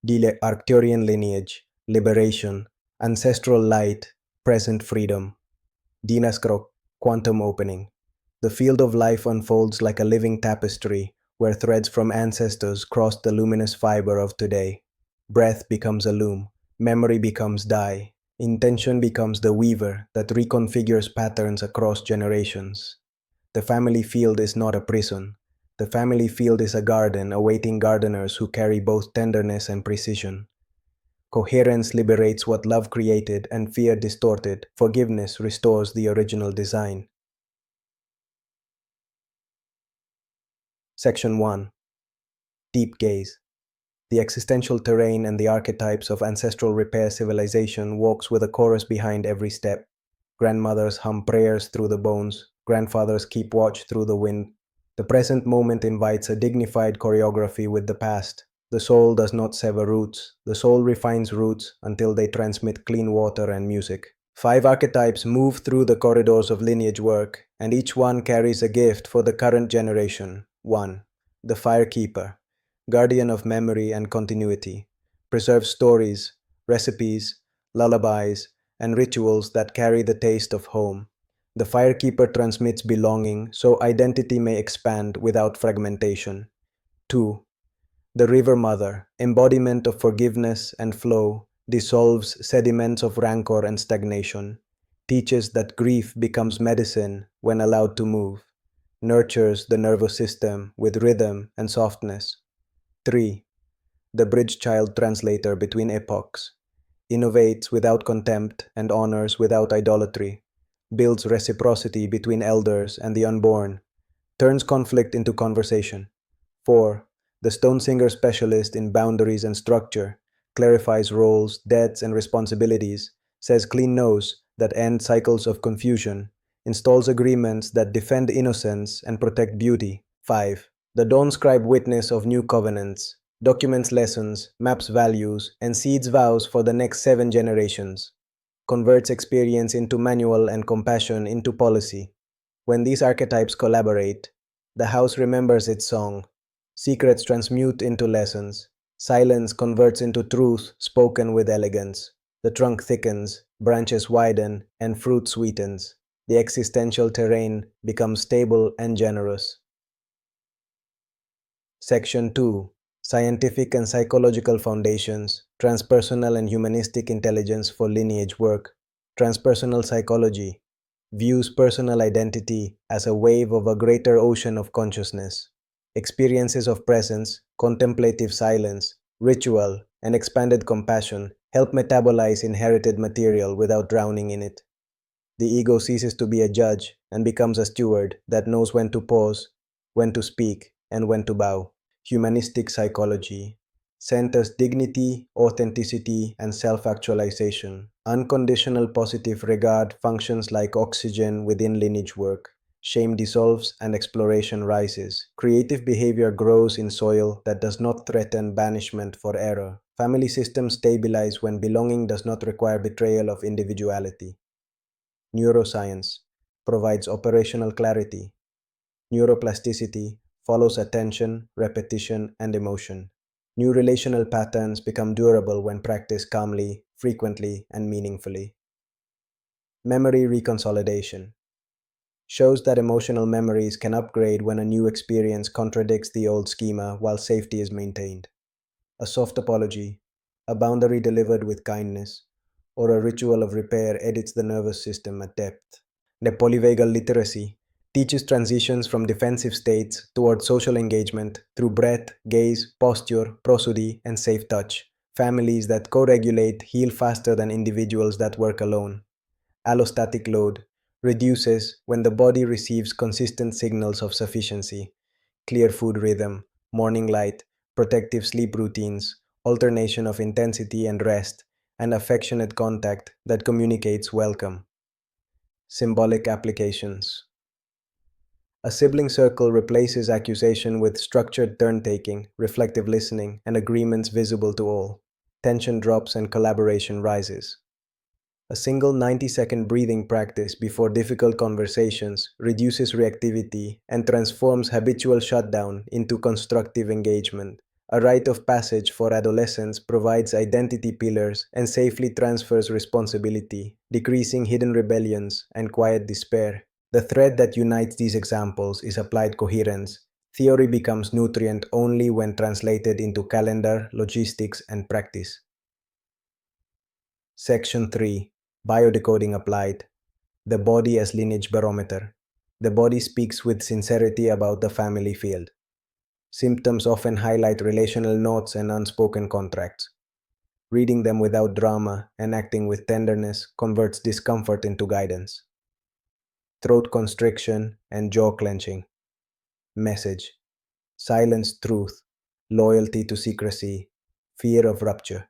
the Arcturian lineage, liberation, ancestral light, present freedom, Dinaskrok, quantum opening. The field of life unfolds like a living tapestry where threads from ancestors cross the luminous fiber of today. Breath becomes a loom, memory becomes dye, intention becomes the weaver that reconfigures patterns across generations. The family field is not a prison. The family field is a garden awaiting gardeners who carry both tenderness and precision. Coherence liberates what love created and fear distorted. Forgiveness restores the original design. Section 1. Deep Gaze. The existential terrain and the archetypes of ancestral repair civilization walks with a chorus behind every step. Grandmothers hum prayers through the bones. Grandfathers keep watch through the wind. The present moment invites a dignified choreography with the past. The soul does not sever roots. The soul refines roots until they transmit clean water and music. 5 archetypes move through the corridors of lineage work, and each one carries a gift for the current generation. 1. The Firekeeper, guardian of memory and continuity, preserves stories, recipes, lullabies, and rituals that carry the taste of home. The Firekeeper transmits belonging so identity may expand without fragmentation. 2. The River Mother, embodiment of forgiveness and flow, dissolves sediments of rancor and stagnation, teaches that grief becomes medicine when allowed to move, nurtures the nervous system with rhythm and softness. 3. The Bridge Child translator between epochs, innovates without contempt and honors without idolatry, builds reciprocity between elders and the unborn, turns conflict into conversation. 4. The Stone Singer specialist in boundaries and structure, clarifies roles, debts, and responsibilities, says clean no's that end cycles of confusion, installs agreements that defend innocence and protect beauty. 5. The Dawn Scribe witness of new covenants, documents lessons, maps values, and seeds vows for the next 7 generations, converts experience into manual and compassion into policy. When these archetypes collaborate, the house remembers its song. Secrets transmute into lessons. Silence converts into truth spoken with elegance. The trunk thickens, branches widen, and fruit sweetens. The existential terrain becomes stable and generous. Section 2. Scientific and Psychological Foundations, Transpersonal and Humanistic Intelligence for Lineage Work. Transpersonal psychology views personal identity as a wave of a greater ocean of consciousness. Experiences of presence, contemplative silence, ritual, and expanded compassion help metabolize inherited material without drowning in it. The ego ceases to be a judge and becomes a steward that knows when to pause, when to speak, and when to bow. Humanistic psychology centers dignity, authenticity, and self-actualization. Unconditional positive regard functions like oxygen within lineage work. Shame dissolves and exploration rises. Creative behavior grows in soil that does not threaten banishment for error. Family systems stabilize when belonging does not require betrayal of individuality. Neuroscience provides operational clarity. Neuroplasticity follows attention, repetition, and emotion. New relational patterns become durable when practiced calmly, frequently, and meaningfully. Memory reconsolidation shows that emotional memories can upgrade when a new experience contradicts the old schema while safety is maintained. A soft apology, a boundary delivered with kindness, or a ritual of repair edits the nervous system at depth. The polyvagal literacy teaches transitions from defensive states toward social engagement through breath, gaze, posture, prosody, and safe touch. Families that co-regulate heal faster than individuals that work alone. Allostatic load reduces when the body receives consistent signals of sufficiency, clear food rhythm, morning light, protective sleep routines, alternation of intensity and rest, and affectionate contact that communicates welcome. Symbolic applications. A sibling circle replaces accusation with structured turn-taking, reflective listening, and agreements visible to all. Tension drops and collaboration rises. A single 90-second breathing practice before difficult conversations reduces reactivity and transforms habitual shutdown into constructive engagement. A rite of passage for adolescents provides identity pillars and safely transfers responsibility, decreasing hidden rebellions and quiet despair. The thread that unites these examples is applied coherence. Theory becomes nutrient only when translated into calendar, logistics, and practice. Section 3. Biodecoding applied. The body as lineage barometer. The body speaks with sincerity about the family field. Symptoms often highlight relational notes and unspoken contracts. Reading them without drama and acting with tenderness converts discomfort into guidance. Throat constriction and jaw clenching. Message: silence truth, loyalty to secrecy, fear of rupture.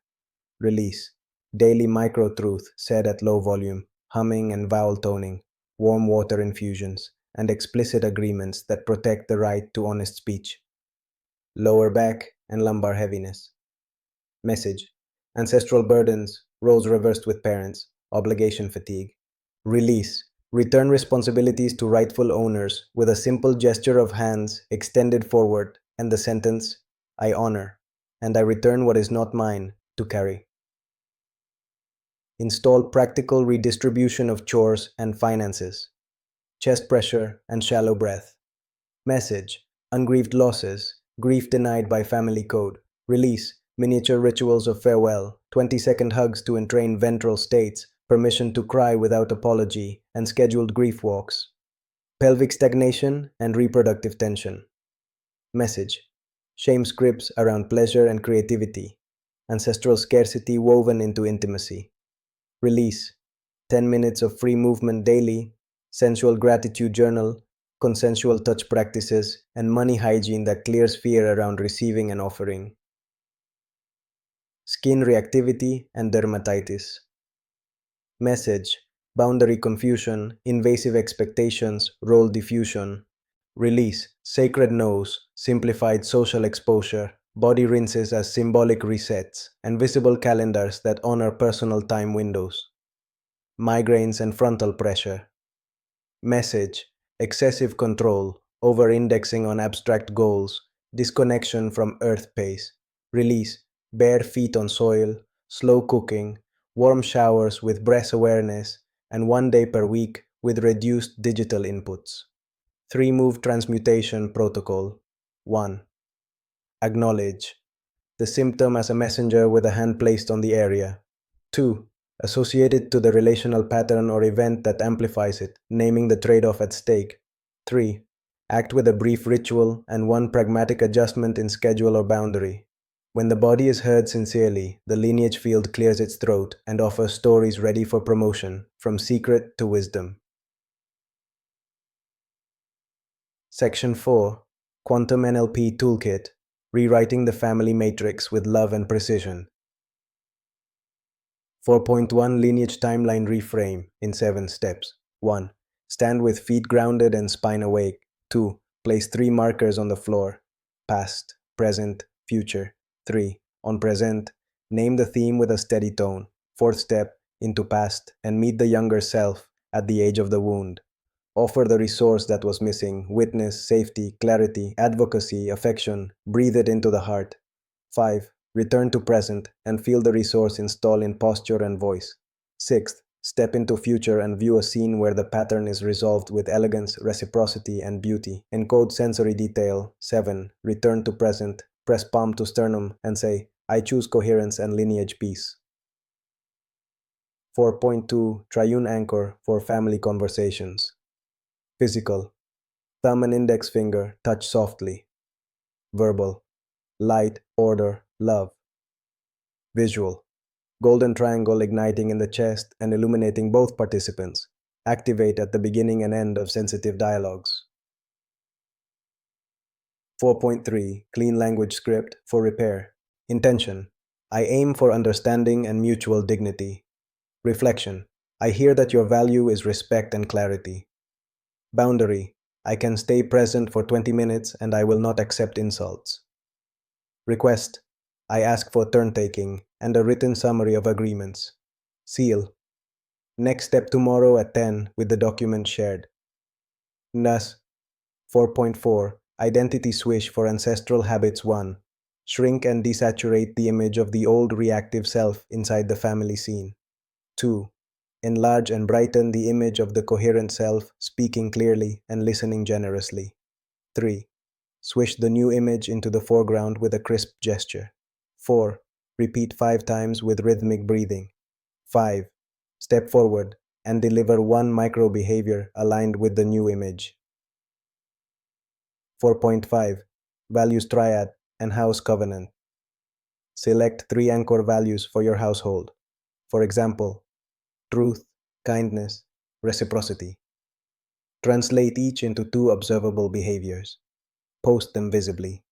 Release: daily micro truth said at low volume, humming and vowel toning, warm water infusions, and explicit agreements that protect the right to honest speech. Lower back and lumbar heaviness. Message: ancestral burdens, roles reversed with parents, obligation fatigue. Release: return responsibilities to rightful owners with a simple gesture of hands extended forward and the sentence, I honor, and I return what is not mine to carry. Install practical redistribution of chores and finances. Chest pressure and shallow breath. Message: ungrieved losses, grief denied by family code. Release: miniature rituals of farewell, 20-second hugs to entrain ventral states, permission to cry without apology, and scheduled grief walks. Pelvic stagnation and reproductive tension. Message: shame scripts around pleasure and creativity, ancestral scarcity woven into intimacy. Release: 10 minutes of free movement daily, sensual gratitude journal, consensual touch practices, and money hygiene that clears fear around receiving and offering. Skin reactivity and dermatitis. Message: boundary confusion, invasive expectations, role diffusion. Release: sacred no's, simplified social exposure, body rinses as symbolic resets, and visible calendars that honor personal time windows. Migraines and frontal pressure. Message: excessive control, over-indexing on abstract goals, disconnection from earth pace. Release: bare feet on soil, slow cooking, warm showers with breath awareness, and 1 day per week with reduced digital inputs. 3-move transmutation protocol. 1. Acknowledge the symptom as a messenger with a hand placed on the area. 2. Associate it to the relational pattern or event that amplifies it, naming the trade-off at stake. 3. Act with a brief ritual and one pragmatic adjustment in schedule or boundary. When the body is heard sincerely, the lineage field clears its throat and offers stories ready for promotion, from secret to wisdom. Section 4. Quantum NLP Toolkit: Rewriting the Family Matrix with Love and Precision. 4.1 Lineage Timeline Reframe in 7 steps. 1. Stand with feet grounded and spine awake. 2. Place 3 markers on the floor. Past, present, future. 3. On present, name the theme with a steady tone. 4th step, into past, and meet the younger self at the age of the wound. Offer the resource that was missing: witness, safety, clarity, advocacy, affection. Breathe it into the heart. 5. Return to present and feel the resource install in posture and voice. 6th, step into future and view a scene where the pattern is resolved with elegance, reciprocity, and beauty. Encode sensory detail. 7. Return to present, press palm to sternum, and say, I choose coherence and lineage peace. 4.2 Triune Anchor for Family Conversations. Physical: thumb and index finger touch softly. Verbal: light, order, love. Visual: golden triangle igniting in the chest and illuminating both participants. Activate at the beginning and end of sensitive dialogues. 4.3 Clean language script for repair. Intention: I aim for understanding and mutual dignity. Reflection: I hear that your value is respect and clarity. Boundary: I can stay present for 20 minutes and I will not accept insults. Request: I ask for turn-taking and a written summary of agreements. Seal: next step tomorrow at 10 with the document shared. NUS 4.4 Identity Swish for Ancestral Habits 1. Shrink and desaturate the image of the old reactive self inside the family scene. 2. Enlarge and brighten the image of the coherent self, speaking clearly and listening generously. 3. Swish the new image into the foreground with a crisp gesture. 4. Repeat 5 times with rhythmic breathing. 5. Step forward and deliver one micro behavior aligned with the new image. 4.5. Values Triad and House Covenant. Select 3 anchor values for your household. For example, truth, kindness, reciprocity. Translate each into 2 observable behaviors. Post them visibly.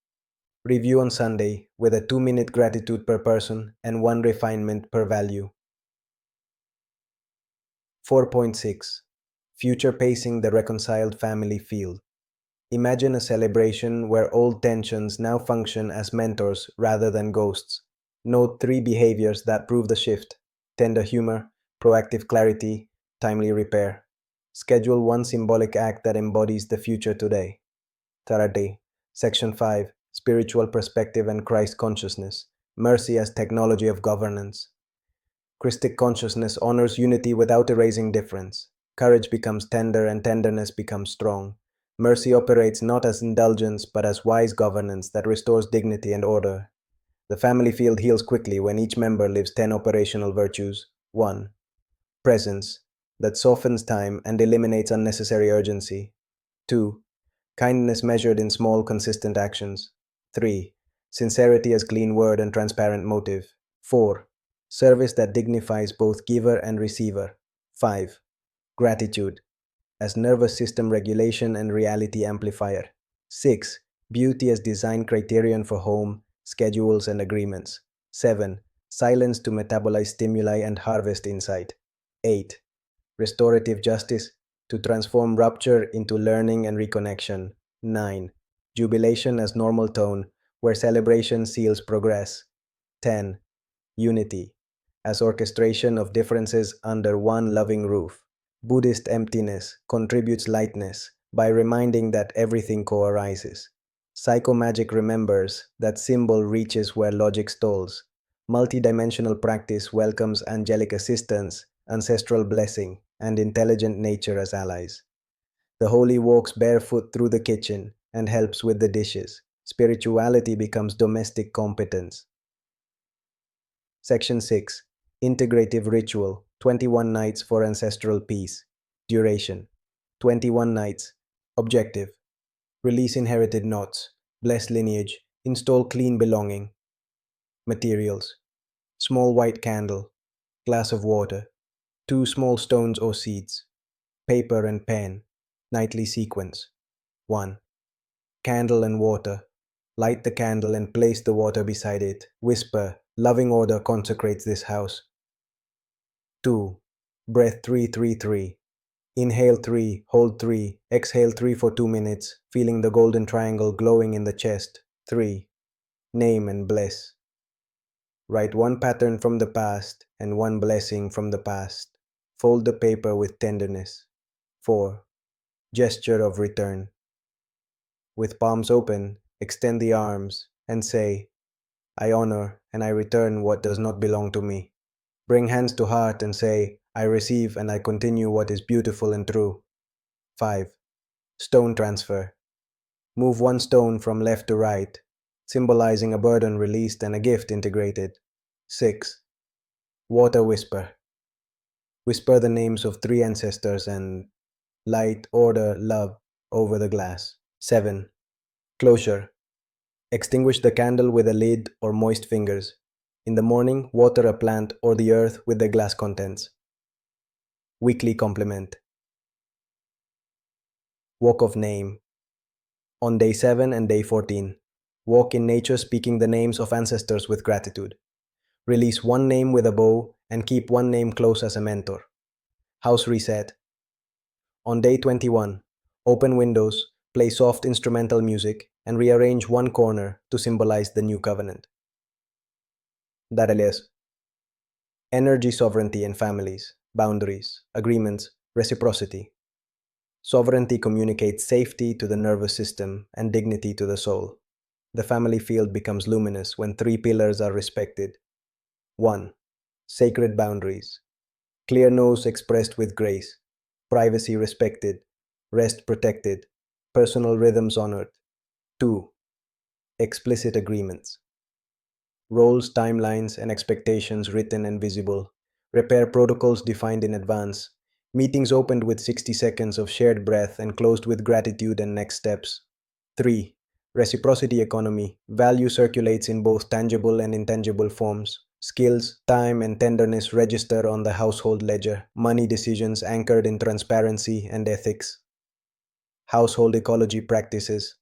Review on Sunday with a 2-minute gratitude per person and 1 refinement per value. 4.6. Future Pacing the Reconciled Family Field. Imagine a celebration where old tensions now function as mentors rather than ghosts. Note 3 behaviors that prove the shift: tender humor, proactive clarity, timely repair. Schedule 1 symbolic act that embodies the future today. Tarate, Section 5, Spiritual Perspective and Christ Consciousness. Mercy as Technology of Governance. Christic consciousness honors unity without erasing difference. Courage becomes tender and tenderness becomes strong. Mercy operates not as indulgence but as wise governance that restores dignity and order. The family field heals quickly when each member lives 10 operational virtues. 1. Presence, that softens time and eliminates unnecessary urgency. 2. Kindness measured in small, consistent actions. 3. Sincerity as clean word and transparent motive. 4. Service that dignifies both giver and receiver. 5. Gratitude, as nervous system regulation and reality amplifier. 6. Beauty as design criterion for home, schedules, and agreements. 7. Silence to metabolize stimuli and harvest insight. 8. Restorative justice to transform rupture into learning and reconnection. 9. Jubilation as normal tone, where celebration seals progress. 10. Unity, as orchestration of differences under one loving roof. Buddhist emptiness contributes lightness by reminding that everything co-arises. Psychomagic remembers that symbol reaches where logic stalls. Multidimensional practice welcomes angelic assistance, ancestral blessing, and intelligent nature as allies. The holy walks barefoot through the kitchen and helps with the dishes. Spirituality becomes domestic competence. Section 6. Integrative Ritual, 21 Nights for Ancestral Peace. Duration, 21 nights. Objective, release inherited knots, bless lineage, install clean belonging. Materials, small white candle, glass of water, 2 small stones or seeds, paper and pen. Nightly sequence. 1. Candle and water. Light the candle and place the water beside it. Whisper, loving order consecrates this house. 2. Breath 3-3-3. Inhale 3, hold 3, exhale 3 for 2 minutes, feeling the golden triangle glowing in the chest. 3. Name and bless. Write 1 pattern from the past and 1 blessing from the past. Fold the paper with tenderness. 4. Gesture of return. With palms open, extend the arms and say, I honor and I return what does not belong to me. Bring hands to heart and say, I receive and I continue what is beautiful and true. 5. Stone transfer. Move 1 stone from left to right, symbolizing a burden released and a gift integrated. 6. Water whisper. Whisper the names of 3 ancestors and light, order, love over the glass. 7. Closure. Extinguish the candle with a lid or moist fingers. In the morning, water a plant or the earth with the glass contents. Weekly complement. Walk of name. On day 7 and day 14, walk in nature speaking the names of ancestors with gratitude. Release 1 name with a bow and keep 1 name close as a mentor. House reset. On day 21, open windows, play soft instrumental music, and rearrange 1 corner to symbolize the new covenant. Darales. Energy sovereignty in families, boundaries, agreements, reciprocity. Sovereignty communicates safety to the nervous system and dignity to the soul. The family field becomes luminous when three pillars are respected. 1. Sacred boundaries. Clear no's expressed with grace. Privacy respected. Rest protected. Personal rhythms honored. 2. Explicit agreements. Roles, timelines, and expectations written and visible. Repair protocols defined in advance. Meetings opened with 60 seconds of shared breath and closed with gratitude and next steps. 3. Reciprocity economy. Value circulates in both tangible and intangible forms. Skills, time, and tenderness register on the household ledger. Money decisions anchored in transparency and ethics. Household ecology practices.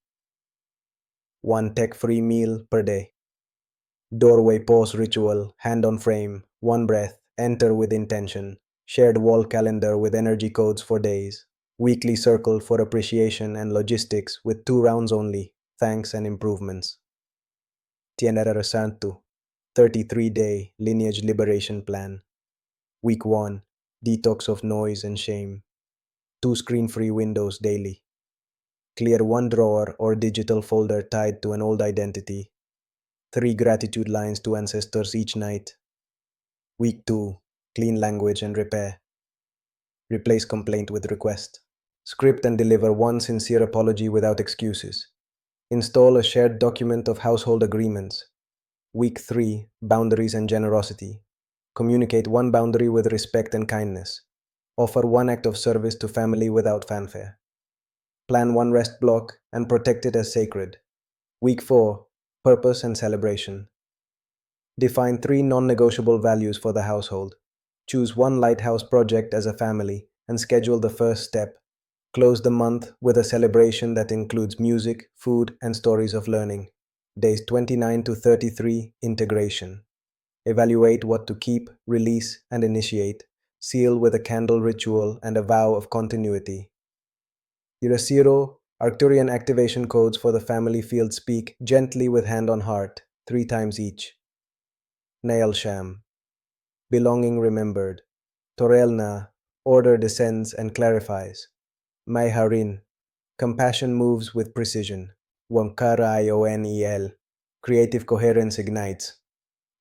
1 tech-free meal per day. Doorway pause ritual, hand on frame, 1 breath, enter with intention. Shared wall calendar with energy codes for days. Weekly circle for appreciation and logistics with 2 rounds only, thanks and improvements. Tienera Santo, 33-day lineage liberation plan. Week 1, detox of noise and shame. 2 screen-free windows daily. Clear 1 drawer or digital folder tied to an old identity. 3 gratitude lines to ancestors each night. Week 2, clean language and repair. Replace complaint with request. Script and deliver 1 sincere apology without excuses. Install a shared document of household agreements. Week 3, boundaries and generosity. Communicate 1 boundary with respect and kindness. Offer 1 act of service to family without fanfare. Plan 1 rest block and protect it as sacred. Week 4, purpose and celebration. Define 3 non-negotiable values for the household. Choose 1 lighthouse project as a family and schedule the first step. Close the month with a celebration that includes music, food, and stories of learning. Days 29 to 33, integration. Evaluate what to keep, release, and initiate. Seal with a candle ritual and a vow of continuity. Irasiro, Arcturian activation codes for the family field speak gently with hand on heart, 3 times each. Nail Sham, belonging remembered. Torelna, order descends and clarifies. Mayharin, compassion moves with precision. Wankaraionel, creative coherence ignites.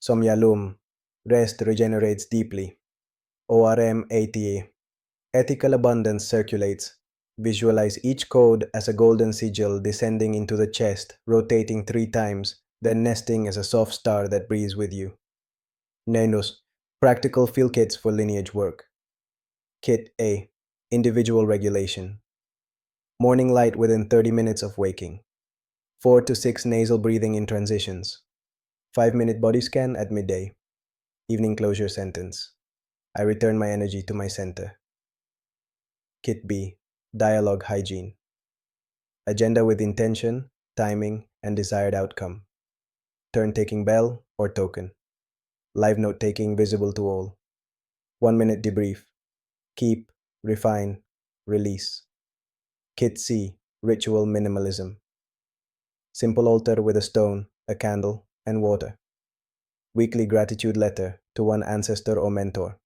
Somyalum, rest regenerates deeply. ORM ATA, ethical abundance circulates. Visualize each code as a golden sigil descending into the chest, rotating 3 times, then nesting as a soft star that breathes with you. Nenus, practical field kits for lineage work. Kit A, individual regulation. Morning light within 30 minutes of waking. 4 to 6 nasal breathing in transitions. 5-minute body scan at midday. Evening closure sentence. I return my energy to my center. Kit B, dialogue hygiene. Agenda with intention, timing, and desired outcome. Turn-taking bell or token. Live note-taking visible to all. 1-minute debrief. Keep, refine, release. Kit C, ritual minimalism. Simple altar with a stone, a candle, and water. Weekly gratitude letter to 1 ancestor or mentor.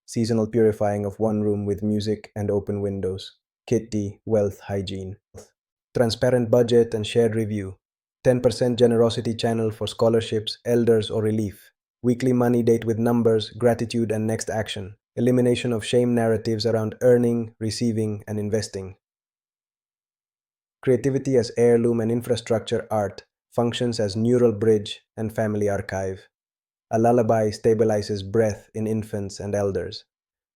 Seasonal purifying of 1 room with music and open windows. Kit D, wealth hygiene. Transparent budget and shared review. 10% generosity channel for scholarships, elders, or relief. Weekly money date with numbers, gratitude, and next action. Elimination of shame narratives around earning, receiving, and investing. Creativity as heirloom and infrastructure art functions as neural bridge and family archive. A lullaby stabilizes breath in infants and elders.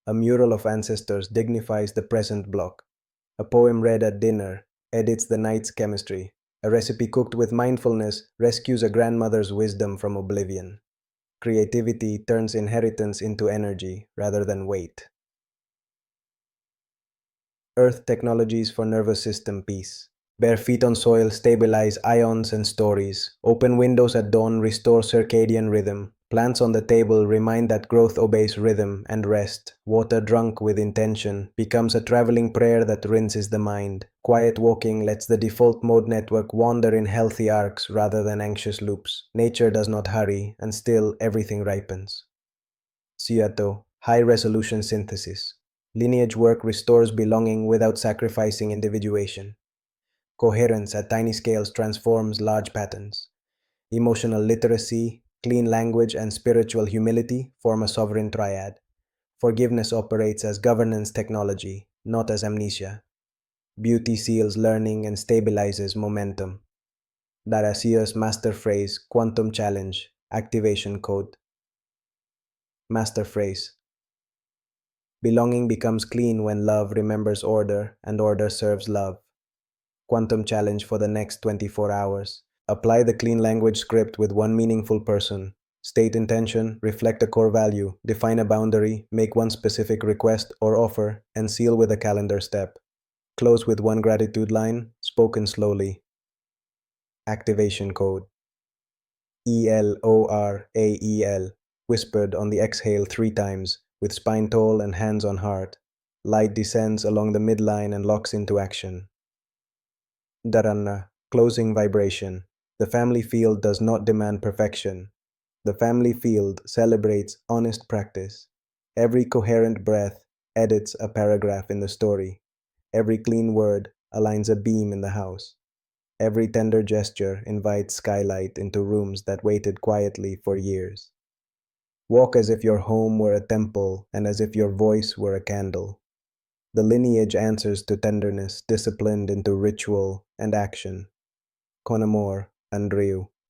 A mural of ancestors dignifies the present block. A poem read at dinner edits the night's chemistry. A recipe cooked with mindfulness rescues a grandmother's wisdom from oblivion. Creativity turns inheritance into energy rather than weight. Earth technologies for nervous system peace. Bare feet on soil stabilize ions and stories. Open windows at dawn restore circadian rhythm. Plants on the table remind that growth obeys rhythm and rest. Water drunk with intention becomes a traveling prayer that rinses the mind. Quiet walking lets the default mode network wander in healthy arcs rather than anxious loops. Nature does not hurry, and still everything ripens. Ciato, high-resolution synthesis. Lineage work restores belonging without sacrificing individuation. Coherence at tiny scales transforms large patterns. Emotional literacy, clean language, and spiritual humility form a sovereign triad. Forgiveness operates as governance technology, not as amnesia. Beauty seals learning and stabilizes momentum. Darasia's master phrase, quantum challenge, activation code. Master phrase. Belonging becomes clean when love remembers order and order serves love. Quantum challenge for the next 24 hours. Apply the clean language script with one meaningful person. State intention, reflect a core value, define a boundary, make one specific request or offer, and seal with a calendar step. Close with one gratitude line, spoken slowly. Activation code. ELORAEL, whispered on the exhale 3 times, with spine tall and hands on heart. Light descends along the midline and locks into action. Dharana, closing vibration. The family field does not demand perfection. The family field celebrates honest practice. Every coherent breath edits a paragraph in the story. Every clean word aligns a beam in the house. Every tender gesture invites skylight into rooms that waited quietly for years. Walk as if your home were a temple and as if your voice were a candle. The lineage answers to tenderness, disciplined into ritual and action. Con amor, Andreu.